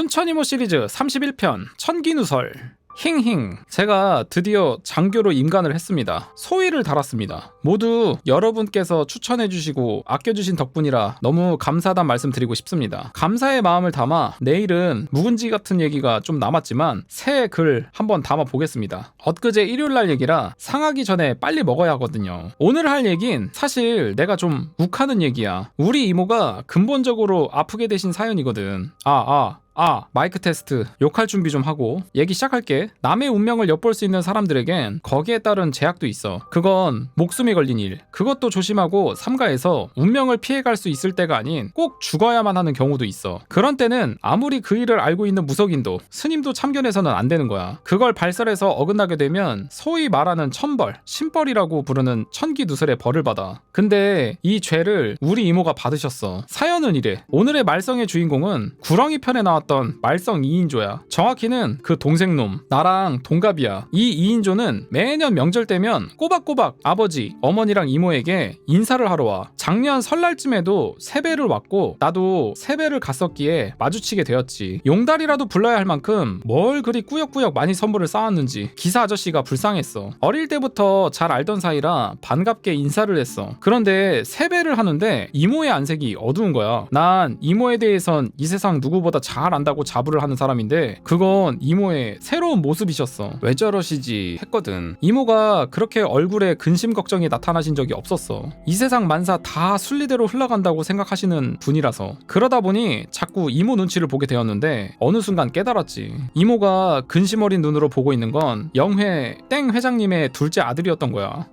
춘천이모 시리즈 31편 천기누설. 힝힝, 제가 드디어 장교로 임관을 했습니다. 소위를 달았습니다. 모두 여러분께서 추천해주시고 아껴주신 덕분이라 너무 감사하단 말씀 드리고 싶습니다. 감사의 마음을 담아 내일은 묵은지 같은 얘기가 좀 남았지만 새 글 한번 담아 보겠습니다. 엊그제 일요일날 얘기라 상하기 전에 빨리 먹어야 하거든요. 오늘 할 얘긴 사실 내가 좀 욱하는 얘기야. 우리 이모가 근본적으로 아프게 되신 사연이거든. 마이크 테스트. 욕할 준비 좀 하고 얘기 시작할게. 남의 운명을 엿볼 수 있는 사람들에겐 거기에 따른 제약도 있어. 그건 목숨이 걸린 일. 그것도 조심하고 삼가해서 운명을 피해갈 수 있을 때가 아닌 꼭 죽어야만 하는 경우도 있어. 그런 때는 아무리 그 일을 알고 있는 무속인도 스님도 참견해서는 안 되는 거야. 그걸 발설해서 어긋나게 되면 소위 말하는 천벌, 신벌이라고 부르는 천기누설의 벌을 받아. 근데 이 죄를 우리 이모가 받으셨어. 사연은 이래. 오늘의 말썽의 주인공은 구렁이 편에 나왔던 말썽 2인조야. 정확히는 그 동생놈, 나랑 동갑이야. 이 2인조는 매년 명절 때면 꼬박꼬박 아버지, 어머니랑 이모에게 인사를 하러 와. 작년 설날쯤에도 세배를 왔고 나도 세배를 갔었기에 마주치게 되었지. 용달이라도 불러야 할 만큼 뭘 그리 꾸역꾸역 많이 선물을 쌓았는지 기사 아저씨가 불쌍했어. 어릴 때부터 잘 알던 사이라 반갑게 인사를 했어. 그런데 세배를 하는데 이모의 안색이 어두운 거야. 난 이모에 대해선 이 세상 누구보다 잘 안다고 자부를 하는 사람인데 그건 이모의 새로운 모습이셨어. 왜 저러시지 했거든. 이모가 그렇게 얼굴에 근심 걱정이 나타나신 적이 없었어. 이 세상 만사 다 순리대로 흘러간다고 생각하시는 분이라서. 그러다 보니 자꾸 이모 눈치를 보게 되었는데 어느 순간 깨달았지. 이모가 근심 어린 눈으로 보고 있는 건 영회 땡 회장님의 둘째 아들이었던 거야.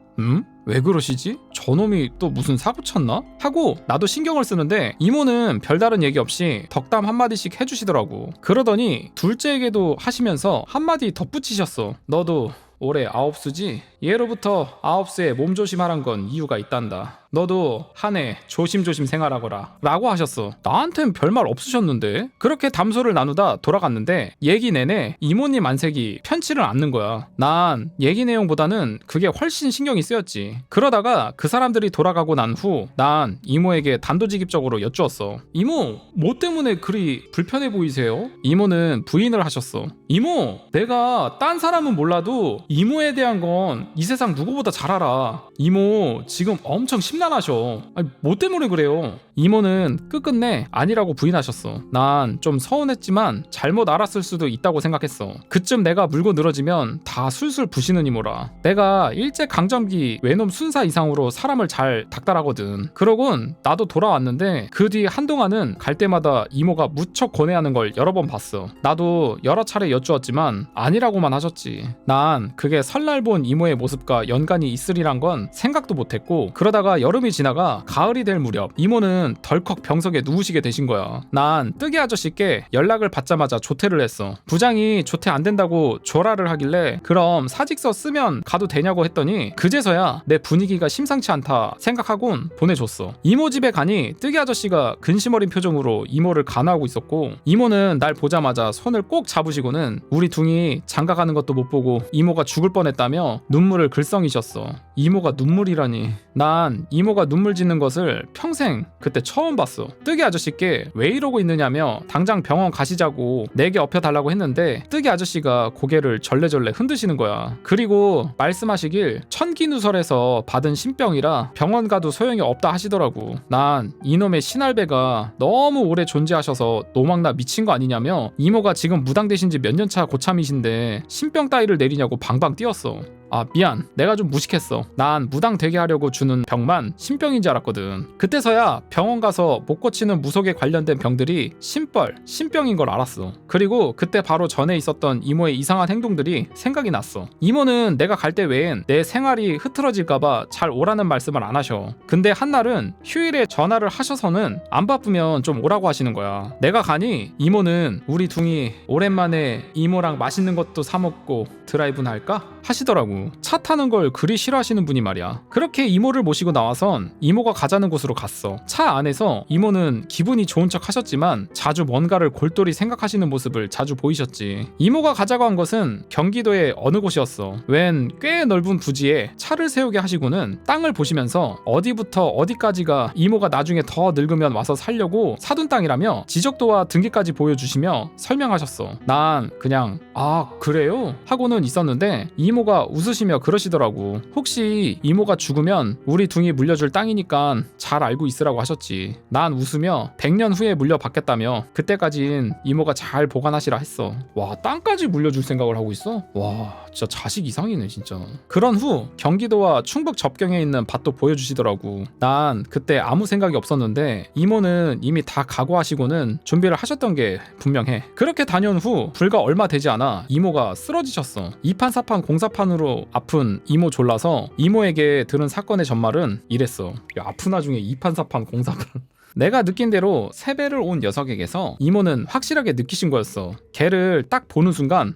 왜 그러시지? 저놈이 또 무슨 사고 쳤나? 하고 나도 신경을 쓰는데 이모는 별다른 얘기 없이 덕담 한마디씩 해주시더라고. 그러더니 둘째에게도 하시면서 한마디 덧붙이셨어. 너도 올해 9수지? 예로부터 9수에 몸조심하란 건 이유가 있단다. 너도 한 해 조심조심 생활하거라 라고 하셨어. 나한텐 별말 없으셨는데? 그렇게 담소를 나누다 돌아갔는데 얘기 내내 이모님 안색이 편치를 않는 거야. 난 얘기 내용보다는 그게 훨씬 신경이 쓰였지. 그러다가 그 사람들이 돌아가고 난 후 난 이모에게 단도직입적으로 여쭈었어. 이모, 뭐 때문에 그리 불편해 보이세요? 이모는 부인을 하셨어. 이모, 내가 딴 사람은 몰라도 이모에 대한 건 이 세상 누구보다 잘 알아. 이모 지금 엄청 심란하셔. 아니, 뭐 때문에 그래요? 이모는 끝끝내 아니라고 부인하셨어. 난 좀 서운했지만 잘못 알았을 수도 있다고 생각했어. 그쯤 내가 물고 늘어지면 다 술술 부시는 이모라. 내가 일제강점기 외놈 순사 이상으로 사람을 잘 닥달하거든. 그러곤 나도 돌아왔는데 그 뒤 한동안은 갈 때마다 이모가 무척 고뇌하는 걸 여러 번 봤어. 나도 여러 차례 여쭈었지만 아니라고만 하셨지. 난 그게 설날 본 이모의 모습과 연관이 있으리란 건 생각도 못했고 그러다가 여름이 지나가 가을이 될 무렵 이모는 덜컥 병석에 누우시게 되신 거야. 난 뜨개 아저씨께 연락을 받자마자 조퇴를 했어. 부장이 조퇴 안 된다고 조라를 하길래 그럼 사직서 쓰면 가도 되냐고 했더니 그제서야 내 분위기가 심상치 않다 생각하곤 보내줬어. 이모 집에 가니 뜨개 아저씨가 근심 어린 표정으로 이모를 간호하고 있었고 이모는 날 보자마자 손을 꼭 잡으시고는 우리 둥이 장가가는 것도 못 보고 이모가 죽을 뻔했다며 눈물을 글썽이셨어. 이모가 눈물이라니. 난 이모가 눈물 짓는 것을 평생 그때 처음 봤어. 뜨개 아저씨께 왜 이러고 있느냐며 당장 병원 가시자고 내게 업혀달라고 했는데 뜨개 아저씨가 고개를 절레절레 흔드시는 거야. 그리고 말씀하시길 천기누설에서 받은 신병이라 병원 가도 소용이 없다 하시더라고. 난 이놈의 신할배가 너무 오래 존재하셔서 노망나 미친 거 아니냐며 이모가 지금 무당되신 지 몇 년 차 고참이신데 신병 따위를 내리냐고 방방 뛰었어. 미안, 내가 좀 무식했어. 난 무당 되게 하려고 주는 병만 신병인 줄 알았거든. 그때서야 병원 가서 못 고치는 무속에 관련된 병들이 신벌, 신병인 걸 알았어. 그리고 그때 바로 전에 있었던 이모의 이상한 행동들이 생각이 났어. 이모는 내가 갈 때 외엔 내 생활이 흐트러질까봐 잘 오라는 말씀을 안 하셔. 근데 한날은 휴일에 전화를 하셔서는 안 바쁘면 좀 오라고 하시는 거야. 내가 가니 이모는 우리 둥이 오랜만에 이모랑 맛있는 것도 사 먹고 드라이브나 할까? 하시더라고. 하시더라고. 차 타는 걸 그리 싫어하시는 분이 말이야. 그렇게 이모를 모시고 나와선 이모가 가자는 곳으로 갔어. 차 안에서 이모는 기분이 좋은 척 하셨지만 자주 뭔가를 골똘히 생각하시는 모습을 자주 보이셨지. 이모가 가자고 한 것은 경기도의 어느 곳이었어. 웬 꽤 넓은 부지에 차를 세우게 하시고는 땅을 보시면서 어디부터 어디까지가 이모가 나중에 더 늙으면 와서 살려고 사둔 땅이라며 지적도와 등기까지 보여주시며 설명하셨어. 난 그냥 아 그래요? 하고는 있었는데 이모가 웃으시며 그러시더라고. 혹시 이모가 죽으면 우리 둥이 물려줄 땅이니까 잘 알고 있으라고 하셨지. 난 웃으며 100년 후에 물려받겠다며 그때까진 이모가 잘 보관하시라 했어. 와, 땅까지 물려줄 생각을 하고 있어? 와, 진짜 자식 이상이네 진짜. 그런 후 경기도와 충북 접경에 있는 밭도 보여주시더라고. 난 그때 아무 생각이 없었는데 이모는 이미 다 각오하시고는 준비를 하셨던 게 분명해. 그렇게 다녀온 후 불과 얼마 되지 않아 이모가 쓰러지셨어. 이판사판 공사판으로 아픈 이모 졸라서 이모에게 들은 사건의 전말은 이랬어. 야, 아픈 와중에 이판사판 공사판. 내가 느낀 대로 세배를 온 녀석에게서 이모는 확실하게 느끼신 거였어. 걔를 딱 보는 순간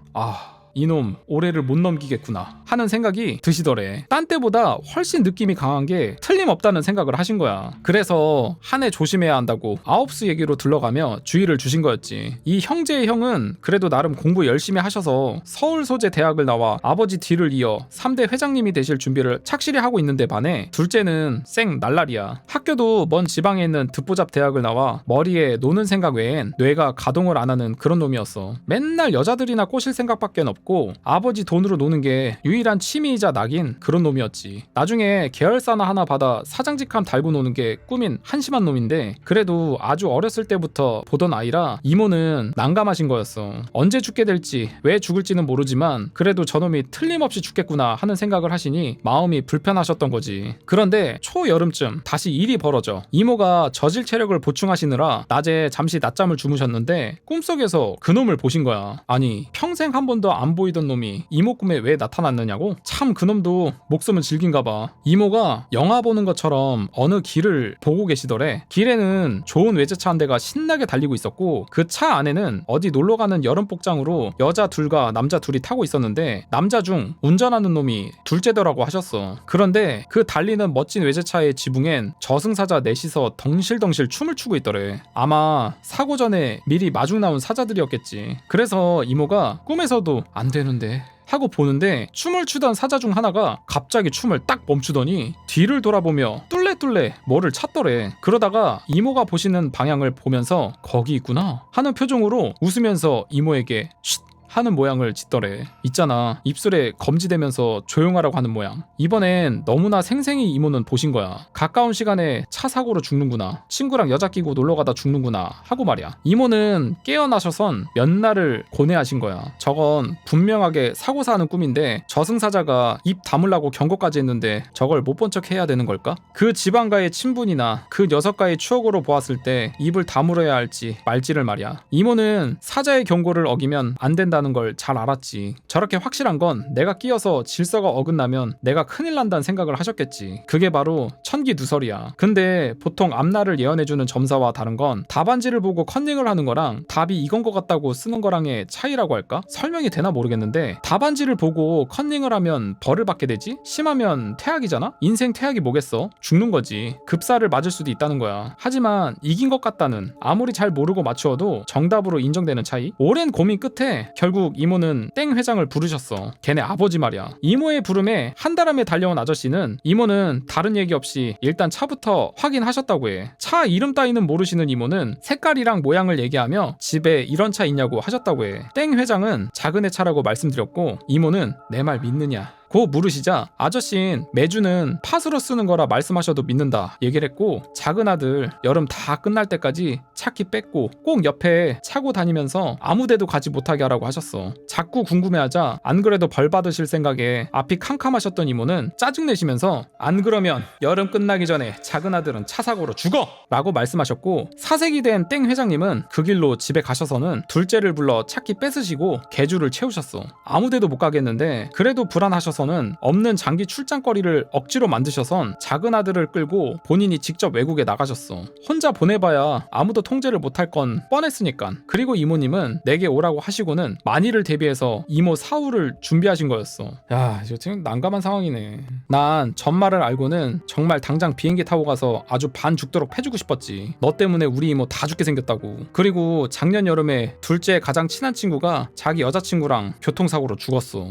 이놈 올해를 못 넘기겠구나 하는 생각이 드시더래. 딴 때보다 훨씬 느낌이 강한 게 틀림없다는 생각을 하신 거야. 그래서 한 해 조심해야 한다고 아홉수 얘기로 둘러가며 주의를 주신 거였지. 이 형제의 형은 그래도 나름 공부 열심히 하셔서 서울 소재 대학을 나와 아버지 뒤를 이어 3대 회장님이 되실 준비를 착실히 하고 있는데 반해 둘째는 쌩 날라리야. 학교도 먼 지방에 있는 듣보잡 대학을 나와 머리에 노는 생각 외엔 뇌가 가동을 안 하는 그런 놈이었어. 맨날 여자들이나 꼬실 생각밖에 없고 아버지 돈으로 노는 게 유일한 취미이자 낙인 그런 놈이었지. 나중에 계열사나 하나 받아 사장직함 달고 노는 게 꿈인 한심한 놈인데 그래도 아주 어렸을 때부터 보던 아이라 이모는 난감하신 거였어. 언제 죽게 될지 왜 죽을지는 모르지만 그래도 저놈이 틀림없이 죽겠구나 하는 생각을 하시니 마음이 불편하셨던 거지. 그런데 초여름쯤 다시 일이 벌어져 이모가 저질 체력을 보충하시느라 낮에 잠시 낮잠을 주무셨는데 꿈속에서 그놈을 보신 거야. 아니 평생 한 번도 안 보이던 놈이 이모 꿈에 왜 나타났느냐고? 참 그놈도 목숨은 질긴가 봐. 이모가 영화 보는 것처럼 어느 길을 보고 계시더래. 길에는 좋은 외제차 한 대가 신나게 달리고 있었고 그 차 안에는 어디 놀러가는 여름 복장으로 여자 둘과 남자 둘이 타고 있었는데 남자 중 운전하는 놈이 둘째더라고 하셨어. 그런데 그 달리는 멋진 외제차의 지붕엔 저승사자 넷이서 덩실덩실 춤을 추고 있더래. 아마 사고 전에 미리 마중 나온 사자들이었겠지. 그래서 이모가 꿈에서도 안 되는데 하고 보는데 춤을 추던 사자 중 하나가 갑자기 춤을 딱 멈추더니 뒤를 돌아보며 뚫레뚫레 뭐를 찾더래. 그러다가 이모가 보시는 방향을 보면서 거기 있구나 하는 표정으로 웃으면서 이모에게 쉿 하는 모양을 짓더래. 있잖아 입술에 검지대면서 조용하라고 하는 모양. 이번엔 너무나 생생히 이모는 보신 거야. 가까운 시간에 차 사고로 죽는구나, 친구랑 여자 끼고 놀러가다 죽는구나 하고 말이야. 이모는 깨어나셔선 몇 날을 고뇌하신 거야. 저건 분명하게 사고 사는 꿈인데 저승사자가 입 다물라고 경고까지 했는데 저걸 못 본 척 해야 되는 걸까? 그 지방과의 친분이나 그 녀석과의 추억으로 보았을 때 입을 다물어야 할지 말지를 말이야. 이모는 사자의 경고를 어기면 안 된다는 걸 잘 알았지. 저렇게 확실한 건 내가 끼어서 질서가 어긋나면 내가 큰일 난다는 생각을 하셨겠지. 그게 바로 천기누설이야. 근데 보통 앞날을 예언해주는 점사와 다른 건 답안지를 보고 컨닝을 하는 거랑 답이 이건 것 같다고 쓰는 거랑의 차이라고 할까? 설명이 되나 모르겠는데 답안지를 보고 컨닝을 하면 벌을 받게 되지? 심하면 퇴학이잖아? 인생 퇴학이 뭐겠어? 죽는 거지. 급사를 맞을 수도 있다는 거야. 하지만 이긴 것 같다는, 아무리 잘 모르고 맞추어도 정답으로 인정되는 차이? 오랜 고민 끝에 결국 이모는 땡 회장을 부르셨어. 걔네 아버지 말이야. 이모의 부름에 한달음에 달려온 아저씨는 이모는 다른 얘기 없이 일단 차부터 확인하셨다고 해. 차 이름 따위는 모르시는 이모는 색깔이랑 모양을 얘기하며 집에 이런 차 있냐고 하셨다고 해. 땡 회장은 작은 애 차라고 말씀드렸고 이모는 내 말 믿느냐 고 물으시자 아저씨는 매주는 팥으로 쓰는 거라 말씀하셔도 믿는다 얘기를 했고 작은 아들 여름 다 끝날 때까지 차키 뺐고 꼭 옆에 차고 다니면서 아무데도 가지 못하게 하라고 하셨어. 자꾸 궁금해하자 안 그래도 벌 받으실 생각에 앞이 캄캄하셨던 이모는 짜증내시면서 안 그러면 여름 끝나기 전에 작은 아들은 차 사고로 죽어! 라고 말씀하셨고 사색이 된 땡 회장님은 그 길로 집에 가셔서는 둘째를 불러 차키 뺏으시고 개주를 채우셨어. 아무데도 못 가겠는데 그래도 불안하셔서 집에서는 없는 장기 출장거리를 억지로 만드셔선 작은 아들을 끌고 본인이 직접 외국에 나가셨어. 혼자 보내봐야 아무도 통제를 못할 건 뻔했으니까. 그리고 이모님은 내게 오라고 하시고는 만일을 대비해서 이모 사후를 준비하신 거였어. 야, 이거 지금 난감한 상황이네. 난 전말을 알고는 정말 당장 비행기 타고 가서 아주 반 죽도록 패주고 싶었지. 너 때문에 우리 이모 다 죽게 생겼다고. 그리고 작년 여름에 둘째 가장 친한 친구가 자기 여자친구랑 교통사고로 죽었어.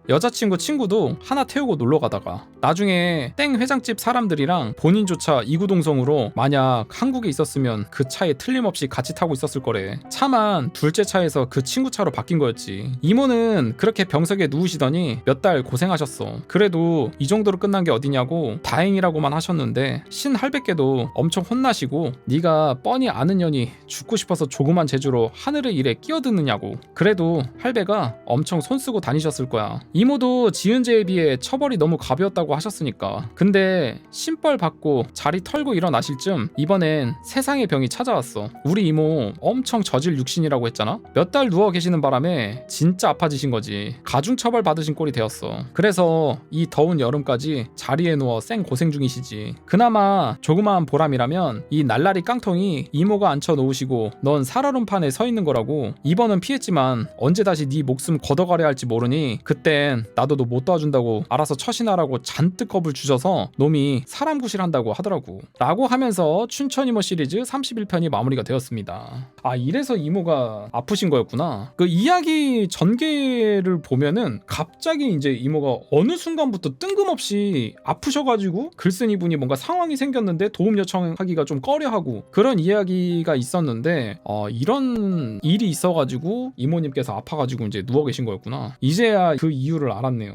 여자친구 친구도 하나 태우고 놀러 가다가 나중에 땡 회장집 사람들이랑 본인조차 이구동성으로 만약 한국에 있었으면 그 차에 틀림없이 같이 타고 있었을 거래. 차만 둘째 차에서 그 친구 차로 바뀐 거였지. 이모는 그렇게 병석에 누우시더니 몇 달 고생하셨어. 그래도 이 정도로 끝난 게 어디냐고 다행이라고만 하셨는데 신할배께도 엄청 혼나시고 네가 뻔히 아는 년이 죽고 싶어서 조그만 재주로 하늘의 일에 끼어드느냐고. 그래도 할배가 엄청 손쓰고 다니셨을 거야. 이모도 지은 죄에 비해 처벌이 너무 가벼웠다고 하셨으니까. 근데 신벌 받고 자리 털고 일어나실 쯤 이번엔 세상의 병이 찾아왔어. 우리 이모 엄청 저질 육신이라고 했잖아. 몇 달 누워 계시는 바람에 진짜 아파지신 거지. 가중처벌 받으신 꼴이 되었어. 그래서 이 더운 여름까지 자리에 누워 쌩 고생 중이시지. 그나마 조그마한 보람이라면 이 날라리 깡통이 이모가 앉혀 놓으시고 넌 살얼음판에 서 있는 거라고. 이번은 피했지만 언제 다시 네 목숨 걷어가려 할지 모르니 그때 나도 너 못 도와준다고 알아서 처신하라고 잔뜩 겁을 주셔서 놈이 사람 구실한다고 하더라고. 라고 하면서 춘천이모 시리즈 31편이 마무리가 되었습니다. 아, 이래서 이모가 아프신 거였구나. 그 이야기 전개를 보면은 갑자기 이제 이모가 어느 순간부터 뜬금없이 아프셔가지고 글쓴이 분이 뭔가 상황이 생겼는데 도움 요청하기가 좀 꺼려하고 그런 이야기가 있었는데 이런 일이 있어가지고 이모님께서 아파가지고 이제 누워 계신 거였구나. 이제야 그 이유를 알았네요.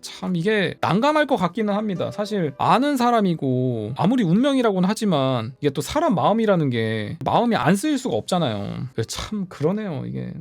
참 이게 난감할 것 같기는 합니다. 사실 아는 사람이고 아무리 운명이라고는 하지만 이게 또 사람 마음이라는 게 마음이 안 쓰일 수가 없잖아요. 참 그러네요 이게.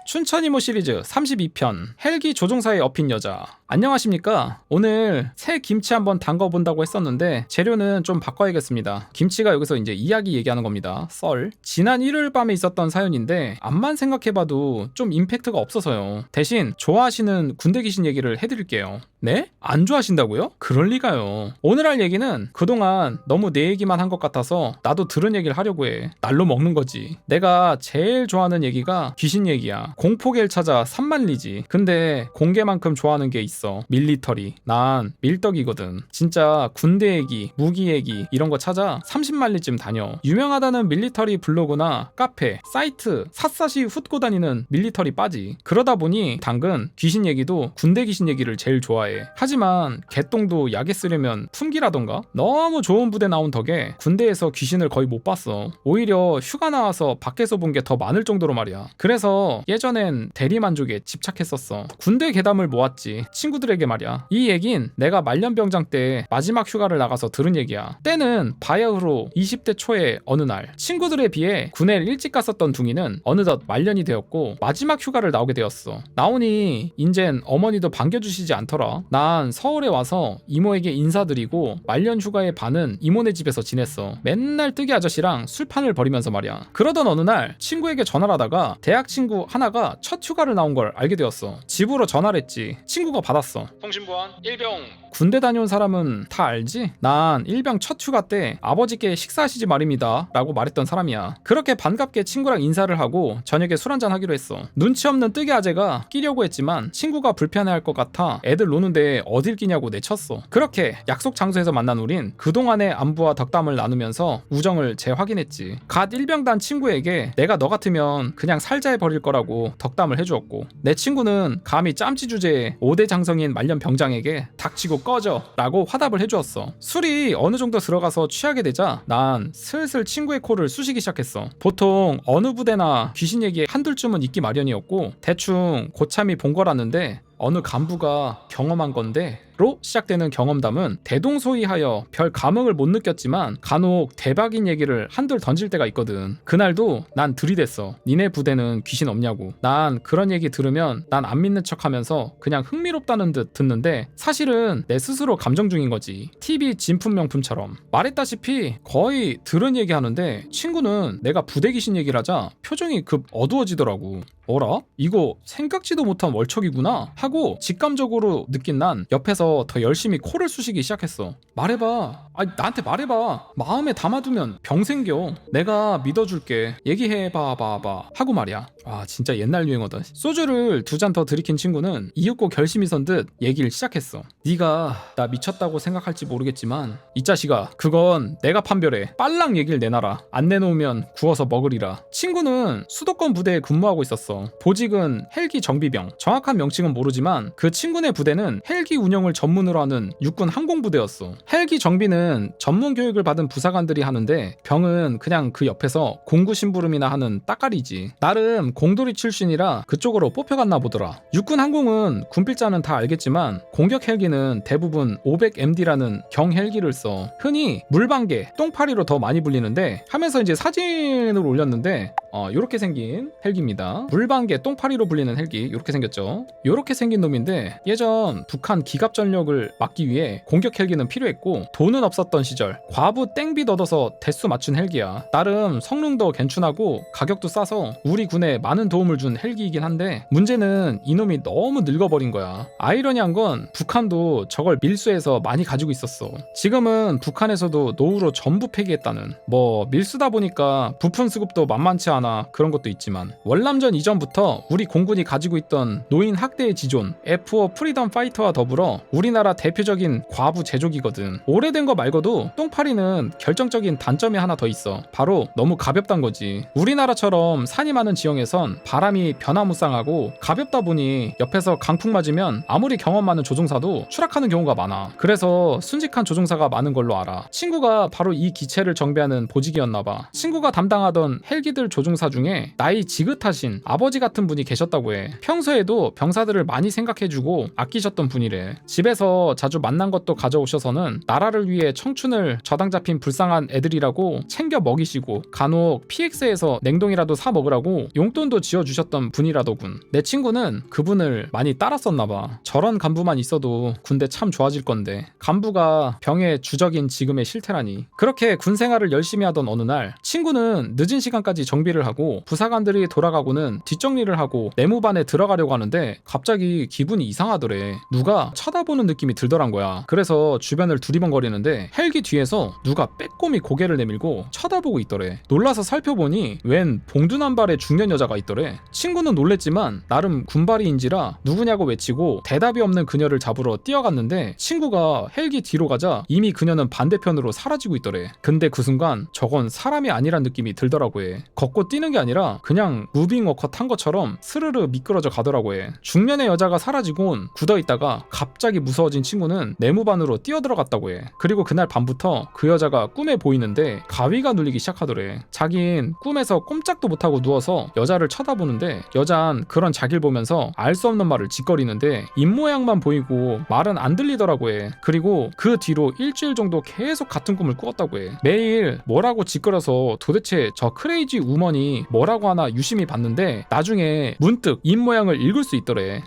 춘천이모 시리즈 32편 헬기 조종사에 업힌 여자. 안녕하십니까. 오늘 새 김치 한번 담궈본다고 했었는데 재료는 좀 바꿔야겠습니다. 김치가 여기서 이제 이야기 얘기하는 겁니다. 썰. 지난 일요일 밤에 있었던 사연인데 암만 생각해봐도 좀 임팩트가 없어서요. 대신 좋아하시는 군대 귀신 얘기를 해드릴게요. 네? 안 좋아하신다고요? 그럴 리가요. 오늘 할 얘기는 그동안 너무 내 얘기만 한 것 같아서 나도 들은 얘기를 하려고 해. 날로 먹는 거지. 내가 제일 좋아하는 얘기가 귀신 얘기야. 공포계를 찾아 산만리지. 근데 공개만큼 좋아하는 게 있어. 밀리터리. 난 밀떡이거든. 진짜 군대 얘기, 무기 얘기 이런 거 찾아 30만리쯤 다녀. 유명하다는 밀리터리 블로그나 카페, 사이트 샅샅이 훑고 다니는 밀리터리 빠지. 그러다 보니 당근 귀신 얘기도 군대 귀신 얘기를 제일 좋아해. 하지만 개똥도 약에 쓰려면 품기라던가 너무 좋은 부대 나온 덕에 군대에서 귀신을 거의 못 봤어. 오히려 휴가 나와서 밖에서 본 게 더 많을 정도로 말이야. 그래서 예전엔 대리만족에 집착했었어. 군대 괴담을 모았지. 친구들에게 말이야. 이 얘긴 내가 말년병장 때 마지막 휴가를 나가서 들은 얘기야. 때는 바야흐로 20대 초의 어느 날 친구들에 비해 군에 일찍 갔었던 둥이는 어느덧 말년이 되었고 마지막 휴가를 나오게 되었어. 나오니 인젠 어머니도 반겨주시지 않더라. 난 서울에 와서 이모에게 인사드리고 말년 휴가의 반은 이모네 집에서 지냈어. 맨날 뜨개 아저씨랑 술판을 벌이면서 말이야. 그러던 어느 날 친구에게 전화를 하다가 대학 친구 하나가 첫 휴가를 나온 걸 알게 되었어. 집으로 전화를 했지. 친구가 받았어. 통신보안 일병. 군대 다녀온 사람은 다 알지? 난 일병 첫 휴가 때 아버지께 식사하시지 말입니다 라고 말했던 사람이야. 그렇게 반갑게 친구랑 인사를 하고 저녁에 술 한잔 하기로 했어. 눈치 없는 뜨개 아재가 끼려고 했지만 친구가 불편해할 것 같아 애들 노는데 어딜 끼냐고 내쳤어. 그렇게 약속 장소에서 만난 우린 그동안의 안부와 덕담을 나누면서 우정을 재확인했지. 갓 일병단 친구에게 내가 너 같으면 그냥 살자 해버릴 거라고 덕담을 해주었고 내 친구는 감히 짬찌 주제에 5대 장성인 말년 병장에게 닥치고 꺼져 라고 화답을 해주었어. 술이 어느 정도 들어가서 취하게 되자 난 슬슬 친구의 코를 쑤시기 시작했어. 보통 어느 부대나 귀신 얘기에 한둘쯤은 있기 마련이었고 대충 고참이 본 거라는데 어느 간부가 경험한 건데 로 시작되는 경험담은 대동소이하여 별 감흥을 못 느꼈지만 간혹 대박인 얘기를 한둘 던질 때가 있거든. 그날도 난 들이댔어. 니네 부대는 귀신 없냐고. 난 그런 얘기 들으면 난 안 믿는 척하면서 그냥 흥미롭다는 듯 듣는데 사실은 내 스스로 감정 중인 거지. TV 진품 명품처럼. 말했다시피 거의 들은 얘기 하는데 친구는 내가 부대 귀신 얘기를 하자 표정이 급 어두워지더라고. 어라? 이거 생각지도 못한 월척이구나 하고 직감적으로 느낀 난 옆에서 더 열심히 코를 쑤시기 시작했어. 말해봐. 아니 나한테 말해봐. 마음에 담아두면 병 생겨. 내가 믿어줄게. 얘기해봐봐봐 하고 말이야. 아 진짜 옛날 유행어다. 소주를 2잔 더 들이킨 친구는 이윽고 결심이 선 듯 얘기를 시작했어. 네가 나 미쳤다고 생각할지 모르겠지만 이 자식아 그건 내가 판별해. 빨랑 얘기를 내놔라. 안 내놓으면 구워서 먹으리라. 친구는 수도권 부대에 근무하고 있었어. 보직은 헬기 정비병. 정확한 명칭은 모르지만 그 친구네 부대는 헬기 운영을 전문으로 하는 육군 항공부대였어. 헬기 정비는 전문 교육을 받은 부사관들이 하는데 병은 그냥 그 옆에서 공구 심부름이나 하는 따까리지. 나름 공돌이 출신이라 그쪽으로 뽑혀갔나 보더라. 육군 항공은 군필자는 다 알겠지만 공격 헬기는 대부분 500MD라는 경헬기를 써. 흔히 물방개, 똥파리로 더 많이 불리는데 하면서 이제 사진을 올렸는데 요렇게 생긴 헬기입니다. 물방개, 똥파리로 불리는 헬기 요렇게 생겼죠. 요렇게 생긴 놈인데 예전 북한 기갑 전력을 막기 위해 공격 헬기는 필요했고 돈은 없었던 시절 과부 땡빚 얻어서 대수 맞춘 헬기야. 나름 성능도 괜찮하고 가격도 싸서 우리 군에 많은 도움을 준 헬기이긴 한데 문제는 이놈이 너무 늙어버린 거야. 아이러니한 건 북한도 저걸 밀수해서 많이 가지고 있었어. 지금은 북한에서도 노후로 전부 폐기했다는. 뭐 밀수다 보니까 부품 수급도 만만치 않아 그런 것도 있지만 월남전 이전부터 우리 공군이 가지고 있던 노인 학대의 지존 F4 프리덤 파이터와 더불어 우리나라 대표적인 과부 제조기거든. 오래된 거 말고도 똥파리는 결정적인 단점이 하나 더 있어. 바로 너무 가볍단 거지. 우리나라처럼 산이 많은 지형에선 바람이 변화무쌍하고 가볍다 보니 옆에서 강풍 맞으면 아무리 경험 많은 조종사도 추락하는 경우가 많아. 그래서 순직한 조종사가 많은 걸로 알아. 친구가 바로 이 기체를 정비하는 보직이었나봐. 친구가 담당하던 헬기들 조종사 중에 나이 지긋하신 아버지 같은 분이 계셨다고 해. 평소에도 병사들을 많이 생각해주고 아끼셨던 분이래. 집에서 자주 만난 것도 가져오셔서는 나라를 위해 청춘을 저당 잡힌 불쌍한 애들이라고 챙겨 먹이시고 간혹 PX에서 냉동이라도 사 먹으라고 용돈도 지어주셨던 분이라더군. 내 친구는 그분을 많이 따랐었나봐. 저런 간부만 있어도 군대 참 좋아질 건데 간부가 병의 주적인 지금의 실태라니. 그렇게 군 생활을 열심히 하던 어느 날 친구는 늦은 시간까지 정비를 하고 부사관들이 돌아가고는 뒷정리를 하고 내무반에 들어가려고 하는데 갑자기 기분이 이상하더래. 누가 쳐다보는 느낌이 들더란 거야. 그래서 주변을 두리번거리는데 헬기 뒤에서 누가 빼꼼히 고개를 내밀고 쳐다보고 있더래. 놀라서 살펴보니 웬 봉두난발의 중년 여자가 있더래. 친구는 놀랬지만 나름 군발이인지라 누구냐고 외치고 대답이 없는 그녀를 잡으러 뛰어갔는데 친구가 헬기 뒤로 가자 이미 그녀는 반대편으로 사라지고 있더래. 근데 그 순간 저건 사람이 아니란 느낌이 들더라고 해. 걷고 뛰는 게 아니라 그냥 무빙 워커 탄 것처럼 스르르 미끄러져 가더라고 해. 중년의 여자가 사라지곤 굳어있다가 갑자기 무서워진 친구는 내무반으로 뛰어들어갔다고 해. 그리고 그날 밤부터 그 여자가 꿈에 보이는데 가위가 눌리기 시작하더래. 자긴 꿈에서 꼼짝도 못하고 누워서 여자를 쳐다보는데 여잔 그런 자기를 보면서 알 수 없는 말을 짓거리는데 입모양만 보이고 말은 안 들리더라고 해. 그리고 그 뒤로 일주일 정도 계속 같은 꿈을 꾸었다고 해. 매일 뭐라고 짓거려서 도대체 저 크레이지 우먼이 뭐라고 하나 유심히 봤는데 나중에 문득 입모양을 읽을 수 있더래.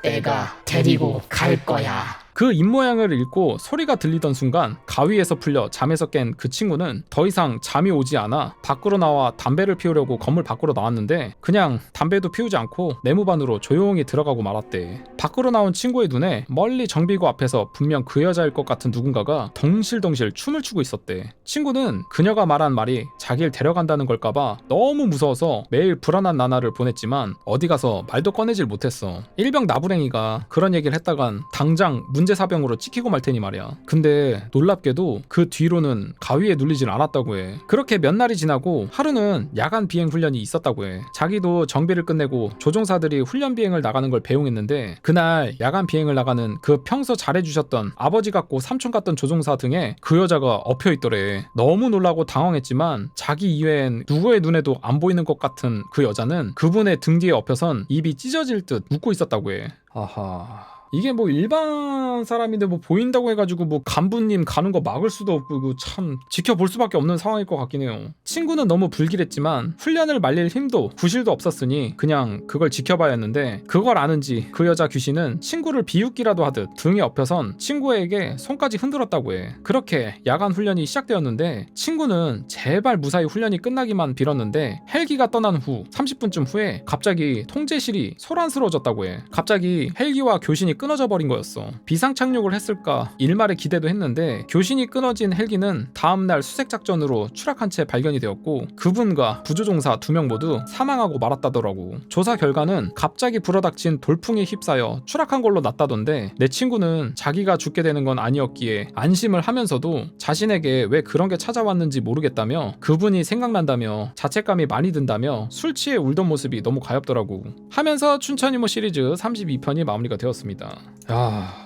내가 데리고 갈 거야. 그 입모양을 읽고 소리가 들리던 순간 가위에서 풀려 잠에서 깬 그 친구는 더 이상 잠이 오지 않아 밖으로 나와 담배를 피우려고 건물 밖으로 나왔는데 그냥 담배도 피우지 않고 내무반으로 조용히 들어가고 말았대. 밖으로 나온 친구의 눈에 멀리 정비구 앞에서 분명 그 여자일 것 같은 누군가가 덩실덩실 춤을 추고 있었대. 친구는 그녀가 말한 말이 자기를 데려간다는 걸까봐 너무 무서워서 매일 불안한 나날을 보냈지만 어디 가서 말도 꺼내질 못했어. 일병 나부랭이가 그런 얘기를 했다간 당장 문제사병으로 찍히고 말 테니 말이야. 근데 놀랍게도 그 뒤로는 가위에 눌리진 않았다고 해. 그렇게 몇 날이 지나고 하루는 야간 비행 훈련이 있었다고 해. 자기도 정비를 끝내고 조종사들이 훈련 비행을 나가는 걸 배웅했는데 그날 야간 비행을 나가는 그 평소 잘해주셨던 아버지 같고 삼촌 같던 조종사 등에 그 여자가 엎혀있더래. 너무 놀라고 당황했지만 자기 이외엔 누구의 눈에도 안 보이는 것 같은 그 여자는 그분의 등 뒤에 엎여선 입이 찢어질 듯 웃고 있었다고 해. 아하... 이게 뭐 일반 사람인데 뭐 보인다고 해가지고 뭐 간부님 가는 거 막을 수도 없고 이거 참 지켜볼 수밖에 없는 상황일 것 같긴 해요. 친구는 너무 불길했지만 훈련을 말릴 힘도 구실도 없었으니 그냥 그걸 지켜봐야 했는데 그걸 아는지 그 여자 귀신은 친구를 비웃기라도 하듯 등에 엎여선 친구에게 손까지 흔들었다고 해. 그렇게 야간 훈련이 시작되었는데 친구는 제발 무사히 훈련이 끝나기만 빌었는데 헬기가 떠난 후 30분쯤 후에 갑자기 통제실이 소란스러워졌다고 해. 갑자기 헬기와 교신이 끊어져 버린 거였어. 비상 착륙을 했을까 일말의 기대도 했는데 교신이 끊어진 헬기는 다음날 수색작전으로 추락한 채 발견이 되었고 그분과 부조종사 2명 모두 사망하고 말았다더라고. 조사 결과는 갑자기 불어닥친 돌풍에 휩싸여 추락한 걸로 났다던데 내 친구는 자기가 죽게 되는 건 아니었기에 안심을 하면서도 자신에게 왜 그런 게 찾아왔는지 모르겠다며 그분이 생각난다며 자책감이 많이 든다며 술 취해 울던 모습이 너무 가엾더라고 하면서 춘천이모 시리즈 32편이 마무리가 되었습니다. 야...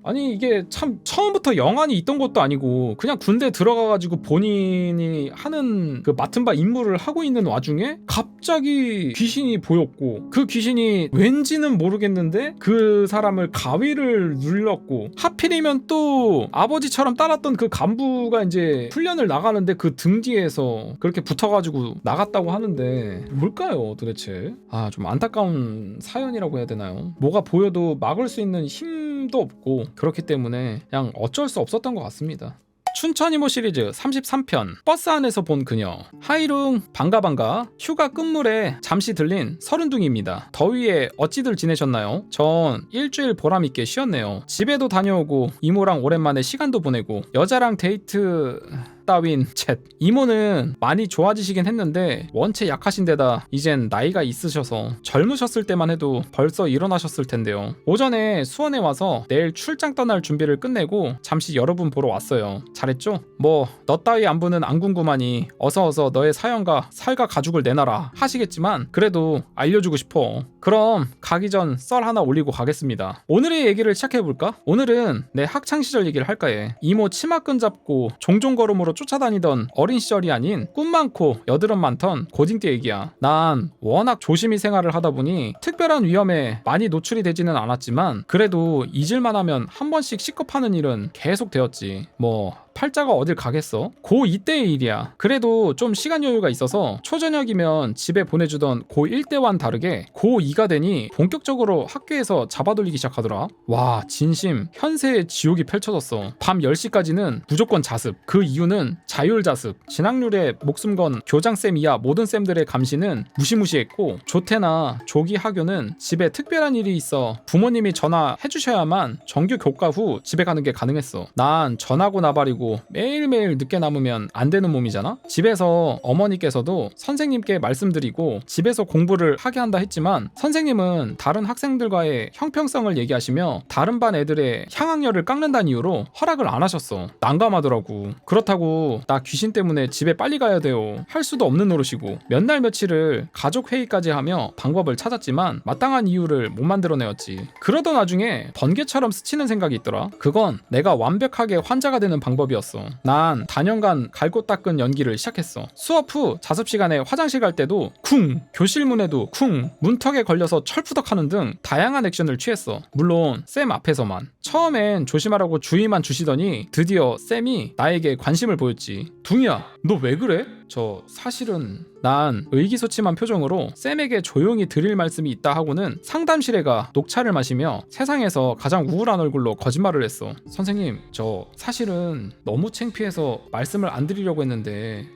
아니 이게 참 처음부터 영안이 있던 것도 아니고 그냥 군대 들어가가지고 본인이 하는 그 맡은 바 임무를 하고 있는 와중에 갑자기 귀신이 보였고 그 귀신이 왠지는 모르겠는데 그 사람을 가위를 눌렀고 하필이면 또 아버지처럼 따랐던 그 간부가 이제 훈련을 나가는데 그 등 뒤에서 그렇게 붙어가지고 나갔다고 하는데 뭘까요 도대체? 아 좀 안타까운 사연이라고 해야 되나요? 뭐가 보여도 막을 수 있는 힘도 없고 그렇기 때문에 그냥 어쩔 수 없었던 것 같습니다. 춘천이모 시리즈 33편 버스 안에서 본 그녀. 하이룽 반가 휴가 끝물에 잠시 들린 서른둥이입니다. 더위에 어찌들 지내셨나요? 전 일주일 보람있게 쉬었네요. 집에도 다녀오고 이모랑 오랜만에 시간도 보내고 여자랑 데이트 따윈 챗. 이모는 많이 좋아지시긴 했는데 원체 약하신 데다 이젠 나이가 있으셔서 젊으셨을 때만 해도 벌써 일어나셨을 텐데요. 오전에 수원에 와서 내일 출장 떠날 준비를 끝내고 잠시 여러분 보러 왔어요. 잘했죠? 뭐 너 따위 안부는 안 궁금하니 어서 너의 사연과 살과 가죽을 내놔라 하시겠지만 그래도 알려주고 싶어. 그럼 가기 전 썰 하나 올리고 가겠습니다. 오늘의 얘기를 시작해볼까? 오늘은 내 학창시절 얘기를 할까 해. 이모 치마끈 잡고 종종 걸음으로 쫓아다니던 어린 시절이 아닌 꿈 많고 여드름 많던 고딩 때 얘기야. 난 워낙 조심히 생활을 하다 보니 특별한 위험에 많이 노출이 되지는 않았지만 그래도 잊을만 하면 한 번씩 시겁하는 일은 계속 되었지. 뭐 팔자가 어딜 가겠어? 고2 때의 일이야. 그래도 좀 시간 여유가 있어서 초저녁이면 집에 보내주던 고1 때와는 다르게 고2가 되니 본격적으로 학교에서 잡아돌리기 시작하더라. 와 진심 현세의 지옥이 펼쳐졌어. 밤 10시까지는 무조건 자습. 그 이유는 자율자습. 진학률에 목숨 건 교장쌤 이하 모든 쌤들의 감시는 무시무시했고 조퇴나 조기 하교는 집에 특별한 일이 있어 부모님이 전화해주셔야만 정규 교과 후 집에 가는 게 가능했어. 난 전하고 나발이고 매일매일 늦게 남으면 안 되는 몸이잖아. 집에서 어머니께서도 선생님께 말씀드리고 집에서 공부를 하게 한다 했지만 선생님은 다른 학생들과의 형평성을 얘기하시며 다른 반 애들의 향학열을 깎는다는 이유로 허락을 안 하셨어. 난감하더라고. 그렇다고 나 귀신 때문에 집에 빨리 가야 돼요 할 수도 없는 노릇이고 몇 날 며칠을 가족 회의까지 하며 방법을 찾았지만 마땅한 이유를 못 만들어내었지. 그러던 와중에 번개처럼 스치는 생각이 있더라. 그건 내가 완벽하게 환자가 되는 방법이었어. 난 단연간 갈 곳 닦은 연기를 시작했어. 수업 후 자습 시간에 화장실 갈 때도 쿵, 교실 문에도 쿵, 문턱에 걸려서 철푸덕하는 등 다양한 액션을 취했어. 물론 쌤 앞에서만. 처음엔 조심하라고 주의만 주시더니 드디어 쌤이 나에게 관심을 보였지. 둥이야, 너 왜 그래? 저 사실은 난 의기소침한 표정으로 쌤에게 조용히 드릴 말씀이 있다 하고는 상담실에 가 녹차를 마시며 세상에서 가장 우울한 얼굴로 거짓말을 했어. 선생님, 저 사실은 너무 창피해서 말씀을 안 드리려고 했는데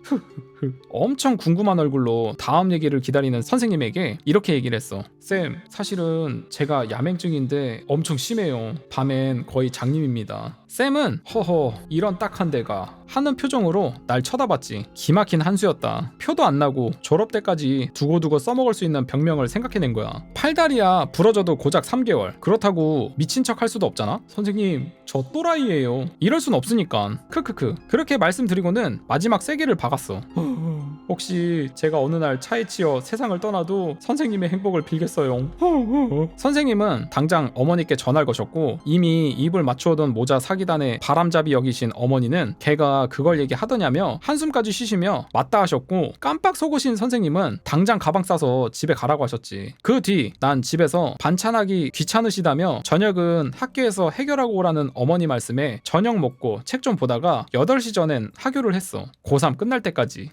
엄청 궁금한 얼굴로 다음 얘기를 기다리는 선생님에게 이렇게 얘기를 했어. 쌤, 사실은 제가 야맹증인데 엄청 심해요. 밤엔 거의 장님입니다. 쌤은 허허 이런 딱한 데가 하는 표정으로 날 쳐다봤지. 기막힌 한수였다. 표도 안 나고 졸업 때까지 두고두고 써먹을 수 있는 병명을 생각해낸 거야. 팔다리야 부러져도 고작 3개월. 그렇다고 미친 척 할 수도 없잖아. 선생님, 저 또라이예요. 이럴 순 없으니까. 크크크. 그렇게 말씀드리고는 마지막 세게를 박았어. 혹시 제가 어느 날 차에 치여 세상을 떠나도 선생님의 행복을 빌겠어요. 선생님은 당장 어머니께 전화를 거셨고 이미 입을 맞추어둔 모자 사기단의 바람잡이 여기신 어머니는 걔가 그걸 얘기하더냐며 한숨까지 쉬시며 맞다 하셨고 깜빡 속으신 선생님은 당장 가방 싸서 집에 가라고 하셨지. 그 뒤 난 집에서 반찬하기 귀찮으시다며 저녁은 학교에서 해결하고 오라는 어머니 말씀에 저녁 먹고 책 좀 보다가 8시 전엔 하교를 했어. 고3 끝날 때까지.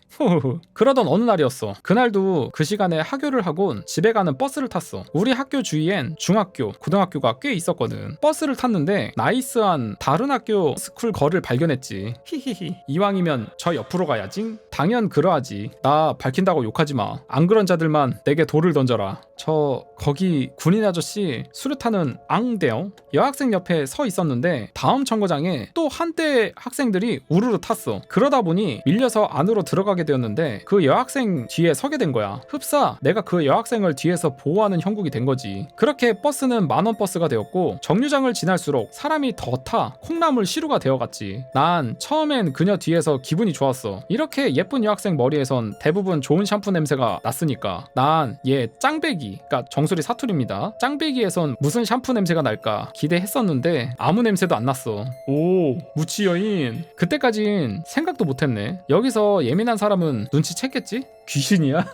그러던 어느 날이었어. 그날도 그 시간에 하교를 하곤 집에 가는 버스를 탔어. 우리 학교 주위엔 중학교, 고등학교가 꽤 있었거든. 버스를 탔는데 나이스한 다른 학교 스쿨 걸을 발견했지. 히히히. 이왕이면 저 옆으로 가야지. 당연 그러하지. 나 밝힌다고 욕하지 마. 안 그런 자들만 내게 돌을 던져라. 저 거기 군인 아저씨 수류탄은 앙대요. 여학생 옆에 서 있었는데 다음 정거장에 또 한때 학생들이 우르르 탔어. 그러다 보니 밀려서 안으로 들어가게 되었는데 그 여학생 뒤에 서게 된 거야. 흡사 내가 그 여학생을 뒤에서 보호하는 형국이 된 거지. 그렇게 버스는 만원 버스가 되었고 정류장을 지날수록 사람이 더 타 콩나물 시루가 되어갔지. 난 처음엔 그녀 뒤에서 기분이 좋았어. 이렇게 예쁜 여학생 머리에선 대부분 좋은 샴푸 냄새가 났으니까. 난 얘 짱배기, 그러니까 정수리 사투리입니다. 짱배기에선 무슨 샴푸 냄새가 날까 기대했었는데 아무 냄새도 안 났어. 오, 무치 여인. 그때까진 생각도 못했네. 여기서 예민한 사람은 눈치챘겠지? 귀신이야?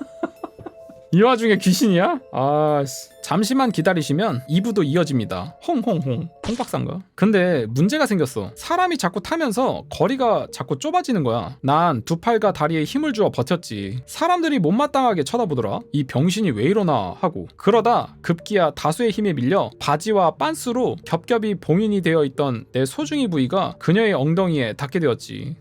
이 와중에 귀신이야? 아씨. 잠시만 기다리시면 2부도 이어집니다. 홍홍홍. 홍박사인가? 근데 문제가 생겼어. 사람이 자꾸 타면서 거리가 자꾸 좁아지는 거야. 난 두 팔과 다리에 힘을 주어 버텼지. 사람들이 못마땅하게 쳐다보더라. 이 병신이 왜 이러나 하고. 그러다 급기야 다수의 힘에 밀려 바지와 빤스로 겹겹이 봉인이 되어 있던 내 소중이 부위가 그녀의 엉덩이에 닿게 되었지.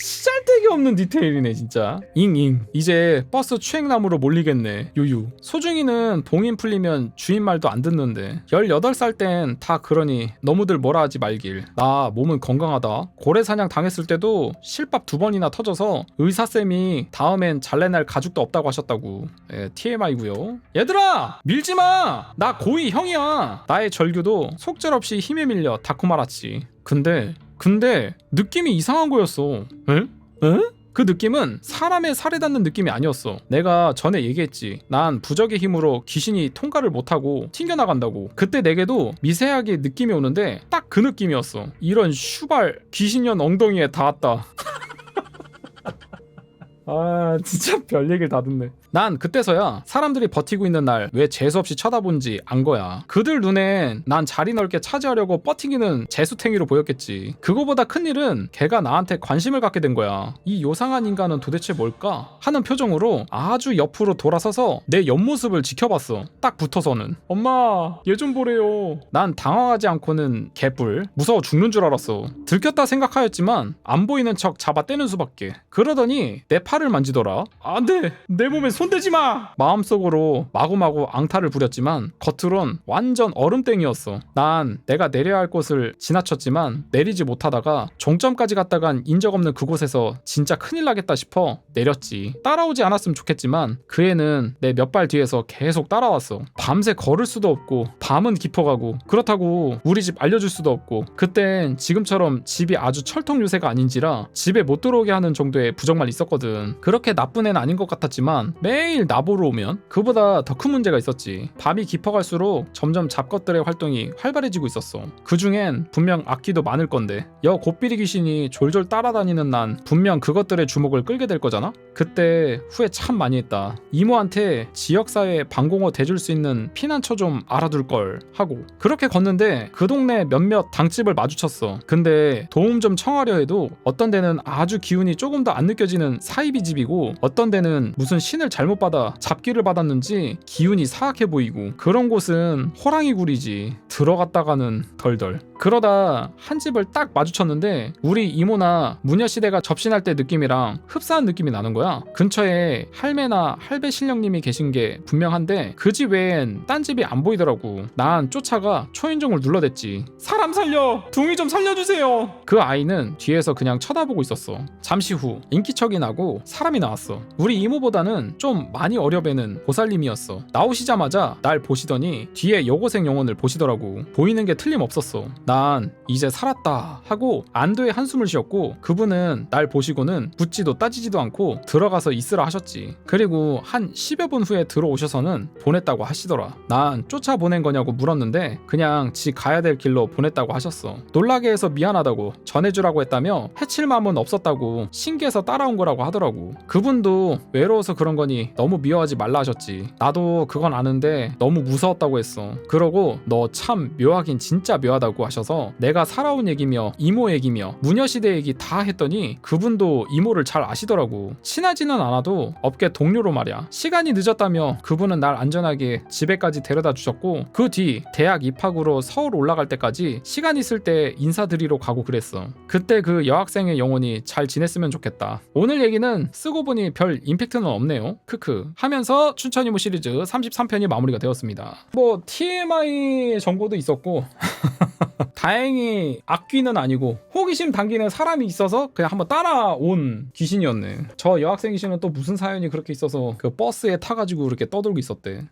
시잘데기 없는 디테일이네 진짜. 잉잉. 이제 버스 추행남으로 몰리겠네. 유유. 소중이는 봉인 풀리면 주인 말도 안 듣는데 18살 땐 다 그러니 너무들 뭐라 하지 말길. 나 몸은 건강하다. 고래사냥 당했을 때도 실밥 2번이나 터져서 의사쌤이 다음엔 잘래날 가죽도 없다고 하셨다고. TMI고요. 얘들아 얘들아! 나 고이 형이야. 나의 절규도 속절없이 힘에 밀려 닿고 말았지. 근데 느낌이 이상한 거였어. 에? 그 느낌은 사람의 살에 닿는 느낌이 아니었어. 내가 전에 얘기했지. 난 부적의 힘으로 귀신이 통과를 못하고 튕겨나간다고. 그때 내게도 미세하게 느낌이 오는데 딱 그 느낌이었어. 이런 슈발 귀신년 엉덩이에 닿았다. 아 진짜 별 얘기를 다 듣네. 난 그때서야 사람들이 버티고 있는 날 왜 재수없이 쳐다본지 안 거야. 그들 눈엔 난 자리 넓게 차지하려고 버티기는 재수탱이로 보였겠지. 그거보다 큰일은 걔가 나한테 관심을 갖게 된 거야. 이 요상한 인간은 도대체 뭘까? 하는 표정으로 아주 옆으로 돌아서서 내 옆모습을 지켜봤어. 딱 붙어서는. 엄마 얘 좀 보래요. 난 당황하지 않고는 개뿔 무서워 죽는 줄 알았어. 들켰다 생각하였지만 안 보이는 척 잡아 떼는 수밖에. 그러더니 내 팔을 만지더라. 안돼 내 몸에 손대지 마! 마음속으로 마구마구 앙탈을 부렸지만 겉으론 완전 얼음땡이었어. 난 내가 내려야 할 곳을 지나쳤지만 내리지 못하다가 종점까지 갔다간 인적 없는 그곳에서 진짜 큰일 나겠다 싶어 내렸지. 따라오지 않았으면 좋겠지만 그 애는 내 몇 발 뒤에서 계속 따라왔어. 밤새 걸을 수도 없고 밤은 깊어가고 그렇다고 우리 집 알려줄 수도 없고. 그땐 지금처럼 집이 아주 철통 요새가 아닌지라 집에 못 들어오게 하는 정도의 부적만 있었거든. 그렇게 나쁜 애는 아닌 것 같았지만 매일 나보러 오면 그보다 더 큰 문제가 있었지. 밤이 깊어갈수록 점점 잡것들의 활동이 활발해지고 있었어. 그중엔 분명 악기도 많을 건데 여 곱비리 귀신이 졸졸 따라다니는 난 분명 그것들의 주목을 끌게 될 거잖아? 그때 후회 참 많이 했다. 이모한테 지역사회에 방공호 대줄 수 있는 피난처 좀 알아둘 걸 하고. 그렇게 걷는데 그 동네 몇몇 당집을 마주쳤어. 근데 도움 좀 청하려 해도 어떤 데는 아주 기운이 조금 더 안 느껴지는 사이비 집이고 어떤 데는 무슨 신을 잘못 받아 잡기를 받았는지 기운이 사악해 보이고 그런 곳은 호랑이 굴이지. 들어갔다가는 덜덜. 그러다 한 집을 딱 마주쳤는데 우리 이모나 무녀시대가 접신할 때 느낌이랑 흡사한 느낌이 나는 거야. 근처에 할매나 할배 신령님이 계신 게 분명한데 그 집 외엔 딴 집이 안 보이더라고. 난 쫓아가 초인종을 눌러댔지. 사람 살려! 둥이 좀 살려주세요! 그 아이는 뒤에서 그냥 쳐다보고 있었어. 잠시 후 인기척이 나고 사람이 나왔어. 우리 이모보다는 좀 좀 많이 어려배는 보살님이었어. 나오시자마자 날 보시더니 뒤에 여고생 영혼을 보시더라고. 보이는 게 틀림없었어. 난 이제 살았다 하고 안도의 한숨을 쉬었고, 그분은 날 보시고는 묻지도 따지지도 않고 들어가서 있으라 하셨지. 그리고 한 10여 분 후에 들어오셔서는 보냈다고 하시더라. 난 쫓아보낸 거냐고 물었는데 그냥 지 가야 될 길로 보냈다고 하셨어. 놀라게 해서 미안하다고 전해주라고 했다며 해칠 마음은 없었다고 신기해서 따라온 거라고 하더라고. 그분도 외로워서 그런 거니 너무 미워하지 말라 하셨지. 나도 그건 아는데 너무 무서웠다고 했어. 그러고 너 참 묘하긴 진짜 묘하다고 하셔서 내가 살아온 얘기며 이모 얘기며 무녀시대 얘기 다 했더니 그분도 이모를 잘 아시더라고. 친하지는 않아도 업계 동료로 말이야. 시간이 늦었다며 그분은 날 안전하게 집에까지 데려다 주셨고, 그 뒤 대학 입학으로 서울 올라갈 때까지 시간 있을 때 인사드리러 가고 그랬어. 그때 그 여학생의 영혼이 잘 지냈으면 좋겠다. 오늘 얘기는 쓰고 보니 별 임팩트는 없네요. 크크 하면서 춘천이모 시리즈 33편이 마무리가 되었습니다. 뭐 TMI 정보도 있었고 다행히 악귀는 아니고 호기심 당기는 사람이 있어서 그냥 한번 따라온 귀신이었네. 저 여학생 귀신은 또 무슨 사연이 그렇게 있어서 그 버스에 타가지고 그렇게 떠들고 있었대.